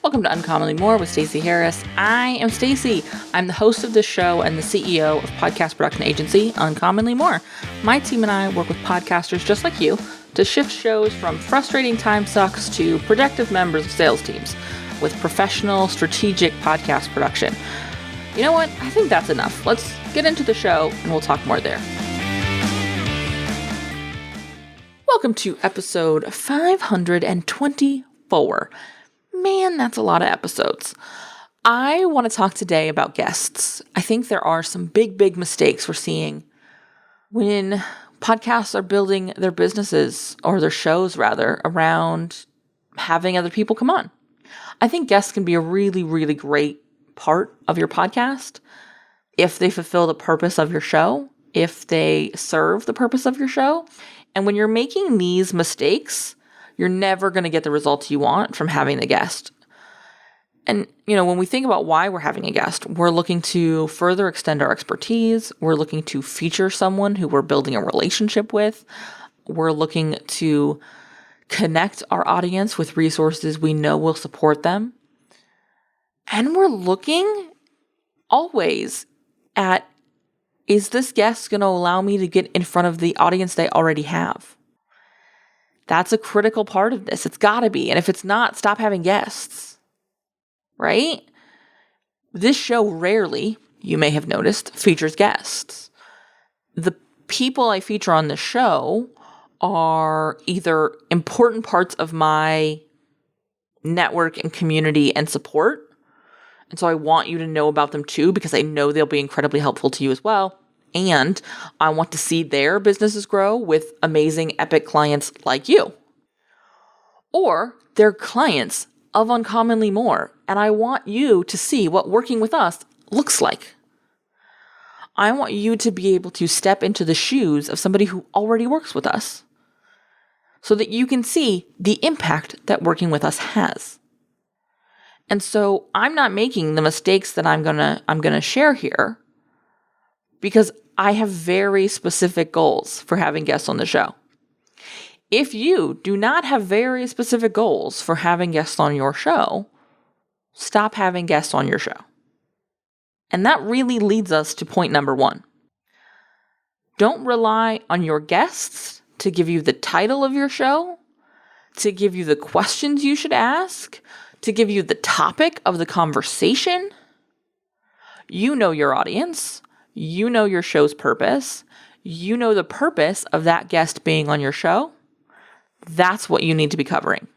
Welcome to Uncommonly More with Stacey Harris. I am Stacey. I'm the host of this show and the CEO of podcast production agency Uncommonly More. My team and I work with podcasters just like you to shift shows from frustrating time sucks to productive members of sales teams with professional, strategic podcast production. You know what? I think that's enough. Let's get into the show and we'll talk more there. Welcome to episode 524. Man, that's a lot of episodes. I want to talk today about guests. I think there are some big mistakes we're seeing when podcasts are building their businesses, or their shows rather, around having other people come on. I think guests can be a really great part of your podcast if they fulfill the purpose of your show, if they serve the purpose of your show. And when you're making these mistakes, you're never going to get the results you want from having the guest. And, when we think about why we're having a guest, we're looking to further extend our expertise. We're looking to feature someone who we're building a relationship with. We're looking to connect our audience with resources we know will support them. And we're looking always at, is this guest going to allow me to get in front of the audience they already have? That's a critical part of this. It's got to be. And if it's not, stop having guests, right? This show rarely, you may have noticed, features guests. The people I feature on the show are either important parts of my network and community and support. And so I want you to know about them too, because I know they'll be incredibly helpful to you as well. And I want to see their businesses grow with amazing, epic clients like you. Or they're clients of Uncommonly More, and I want you to see what working with us looks like. I want you to be able to step into the shoes of somebody who already works with us so that you can see the impact that working with us has. And so I'm not making the mistakes that I'm gonna share here, because I have very specific goals for having guests on the show. If you do not have very specific goals for having guests on your show, stop having guests on your show. And that really leads us to point number 1. Don't rely on your guests to give you the title of your show, to give you the questions you should ask, to give you the topic of the conversation. You know your audience. You know your show's purpose. You know the purpose of that guest being on your show. That's what you need to be covering.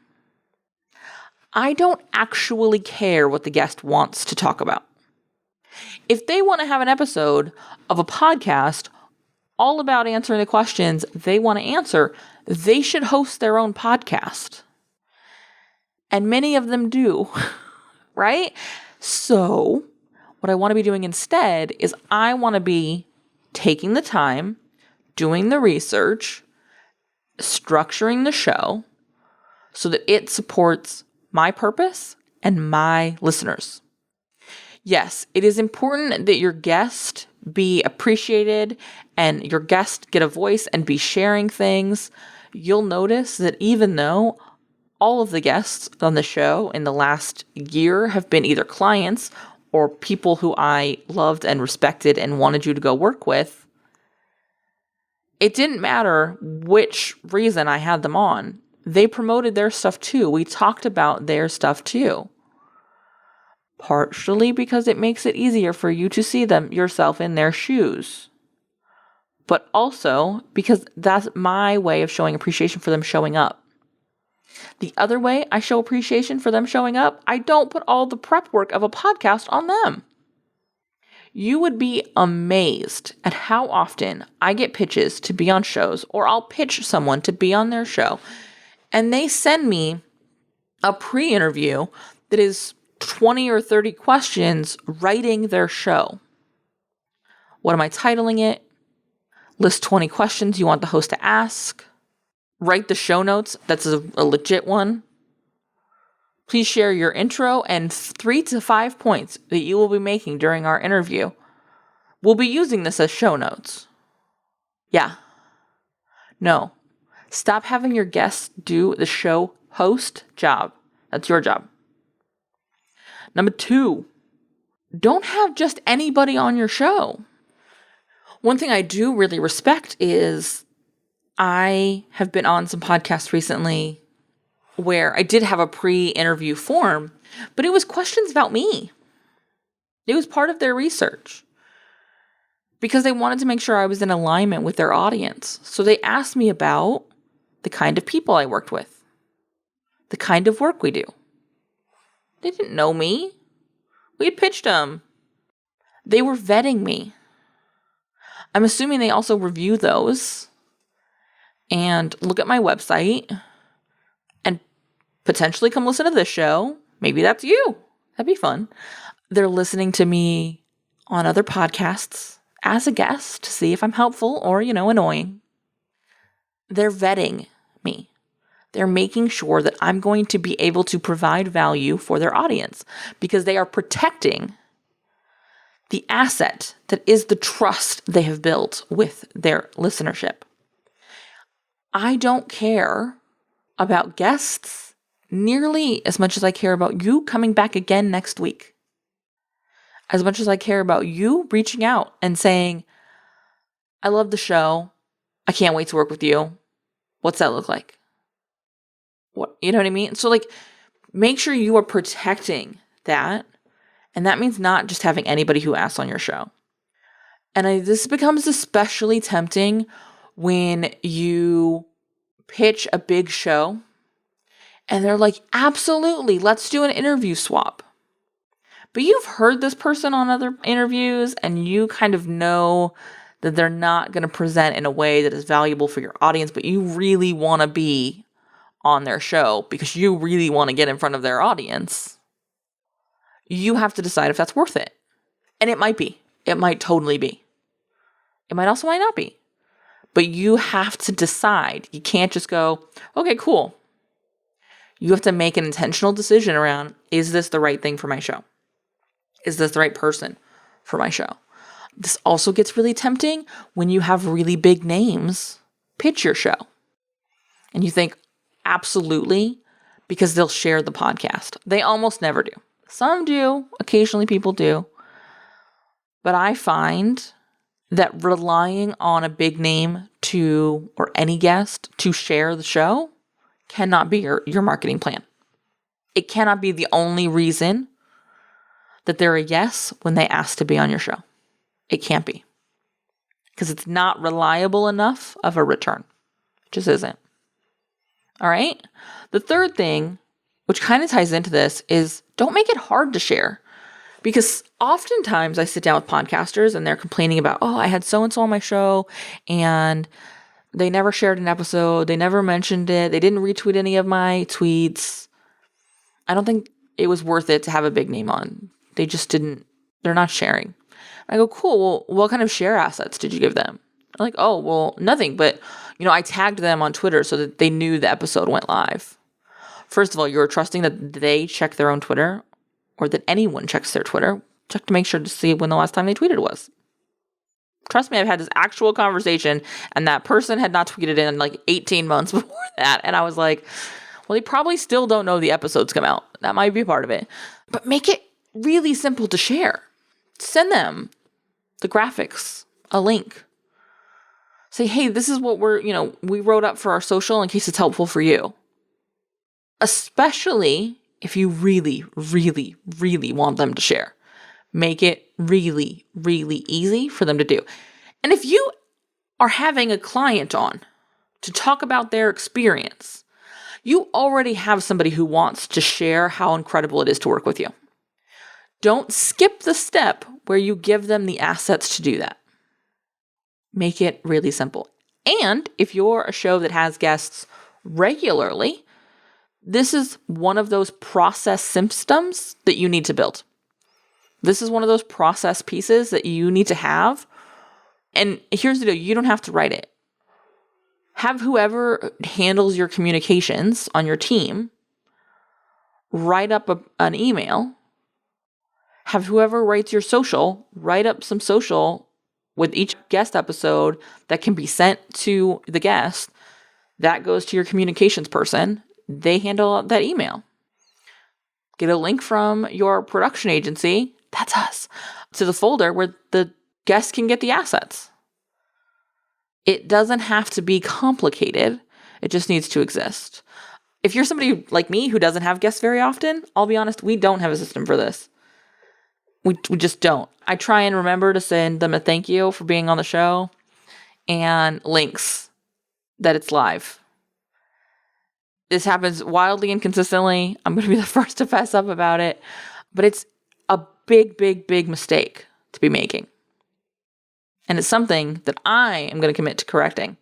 I don't actually care what the guest wants to talk about. If they want to have an episode of a podcast all about answering the questions they want to answer, they should host their own podcast. And many of them do, right? So what I want to be doing instead is I want to be taking the time, doing the research, structuring the show so that it supports my purpose and my listeners. Yes, it is important that your guest be appreciated and your guest get a voice and be sharing things. You'll notice that even though all of the guests on the show in the last year have been either clients or people who I loved and respected and wanted you to go work with, it didn't matter which reason I had them on. They promoted their stuff too. We talked about their stuff too. Partially because it makes it easier for you to see yourself in their shoes. But also because that's my way of showing appreciation for them showing up. The other way I show appreciation for them showing up, I don't put all the prep work of a podcast on them. You would be amazed at how often I get pitches to be on shows, or I'll pitch someone to be on their show, and they send me a pre-interview that is 20 or 30 questions writing their show. What am I titling it? List 20 questions you want the host to ask. Write the show notes. That's a legit one. Please share your intro and 3 to 5 points that you will be making during our interview. We'll be using this as show notes. Yeah. No. Stop having your guests do the show host job. That's your job. Number 2, don't have just anybody on your show. One thing I do really respect is I have been on some podcasts recently where I did have a pre-interview form, but it was questions about me. It was part of their research because they wanted to make sure I was in alignment with their audience. So they asked me about the kind of people I worked with, the kind of work we do. They didn't know me. We had pitched them. They were vetting me. I'm assuming they also review those and look at my website and potentially come listen to this show. Maybe that's you. That'd be fun. They're listening to me on other podcasts as a guest to see if I'm helpful or, annoying. They're vetting me. They're making sure that I'm going to be able to provide value for their audience because they are protecting the asset that is the trust they have built with their listenership. I don't care about guests nearly as much as I care about you coming back again next week. As much as I care about you reaching out and saying, I love the show. I can't wait to work with you. What's that look like? You know what I mean? So make sure you are protecting that. And that means not just having anybody who asks on your show. And this becomes especially tempting when you pitch a big show and they're like, absolutely, let's do an interview swap. But you've heard this person on other interviews and you kind of know that they're not going to present in a way that is valuable for your audience, but you really want to be on their show because you really want to get in front of their audience. You have to decide if that's worth it. And it might be. It might totally be. It might not be. But you have to decide. You can't just go, okay, cool. You have to make an intentional decision around, is this the right thing for my show? Is this the right person for my show? This also gets really tempting when you have really big names pitch your show. And you think, absolutely, because they'll share the podcast. They almost never do. Some do. Occasionally people do. But I find that relying on a big name or any guest to share the show cannot be your marketing plan. It cannot be the only reason that they're a yes when they ask to be on your show. It can't be. Because it's not reliable enough of a return. It just isn't. All right? The third thing, which kind of ties into this, is don't make it hard to share. Because oftentimes I sit down with podcasters and they're complaining about, I had so-and-so on my show and they never shared an episode. They never mentioned it. They didn't retweet any of my tweets. I don't think it was worth it to have a big name on. They're not sharing. I go, cool. Well, what kind of share assets did you give them? I'm like, nothing. But, I tagged them on Twitter so that they knew the episode went live. First of all, you're trusting that they check their own Twitter or that anyone checks their Twitter. Check to make sure to see when the last time they tweeted was. Trust me, I've had this actual conversation and that person had not tweeted in 18 months before that. And I was like, well, they probably still don't know the episodes come out. That might be part of it. But make it really simple to share. Send them the graphics, a link. Say, hey, this is what we wrote up for our social in case it's helpful for you. Especially if you really, really, really want them to share. Make it really, really easy for them to do. And if you are having a client on to talk about their experience, you already have somebody who wants to share how incredible it is to work with you. Don't skip the step where you give them the assets to do that. Make it really simple. And if you're a show that has guests regularly, this is one of those process systems that you need to build. This is one of those process pieces that you need to have. And here's the deal, you don't have to write it. Have whoever handles your communications on your team write up an email. Have whoever writes your social write up some social with each guest episode that can be sent to the guest. That goes to your communications person. They handle that email. get a link from your production agency, that's us, to the folder where the guest can get the assets. It doesn't have to be complicated. It just needs to exist. If you're somebody like me who doesn't have guests very often, I'll be honest, we don't have a system for this. We just don't. I try and remember to send them a thank you for being on the show and links that it's live. This happens wildly inconsistently. I'm going to be the first to fess up about it, but it's a big, big, big mistake to be making. And it's something that I am going to commit to correcting,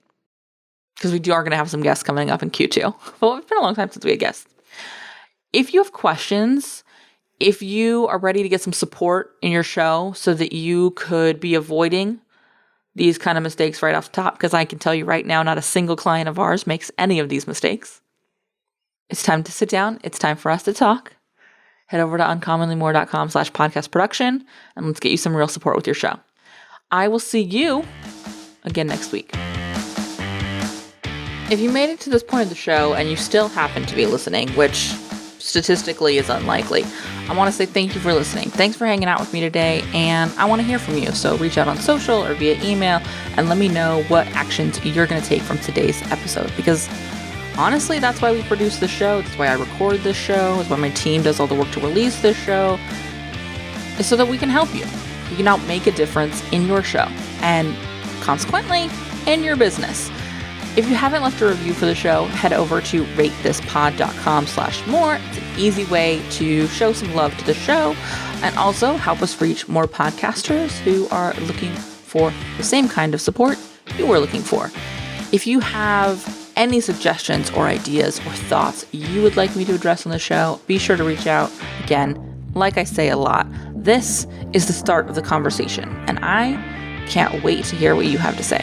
because we are going to have some guests coming up in Q2. Well, it's been a long time since we had guests. If you have questions, if you are ready to get some support in your show so that you could be avoiding these kind of mistakes right off the top, because I can tell you right now, not a single client of ours makes any of these mistakes. It's time to sit down. It's time for us to talk. Head over to uncommonlymore.com/podcast production and let's get you some real support with your show. I will see you again next week. If you made it to this point of the show and you still happen to be listening, which statistically is unlikely, I want to say thank you for listening. Thanks for hanging out with me today, and I want to hear from you. So reach out on social or via email and let me know what actions you're going to take from today's episode, because honestly, that's why we produce this show. That's why I record this show. That's why my team does all the work to release this show, is so that we can help you. You can now make a difference in your show and consequently in your business. If you haven't left a review for the show, head over to ratethispod.com/more. It's an easy way to show some love to the show and also help us reach more podcasters who are looking for the same kind of support you were looking for. If you have any suggestions or ideas or thoughts you would like me to address on the show, be sure to reach out. Again, like I say a lot, this is the start of the conversation, and I can't wait to hear what you have to say.